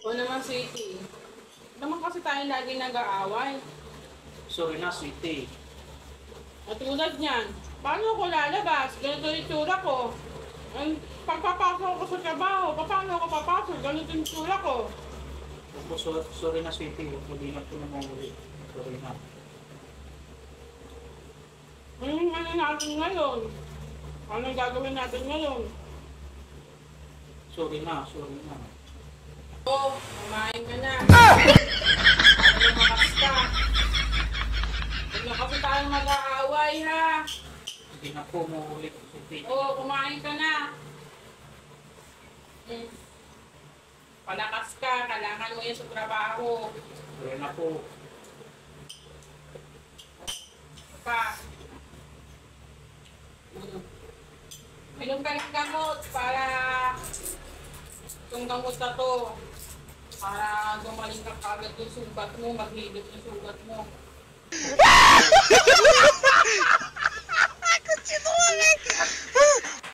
O naman, sweetie. Naman kasi tayo lagi nag-aaway. Sorry na, sweetie. At tulad niyan, paano ako lalabas? Ganito yung itsura ko. Ang pagpapasok ko sa trabaho, paano ako papasok? Ganito yung itsura ko. Opo, sorry na, sweetie. Hindi na po naman ulit. Sorry na. Ano natin ngayon? Anong gagawin natin ngayon? Sorry na, sorry na. Oo, kumain ka na. Lumakas ka. Huwag na kasi tayo mag-aaway, ha? Hindi na po maulit, sweetie. Oo, kumain ka na. Palakas ka, kailangan mo yan sa trabaho. Sorry na po. Pa. Inom ka ng gamot para itong gamot na to para gumaling ka kagad yung sugat mo, maghilip yung sugat mo.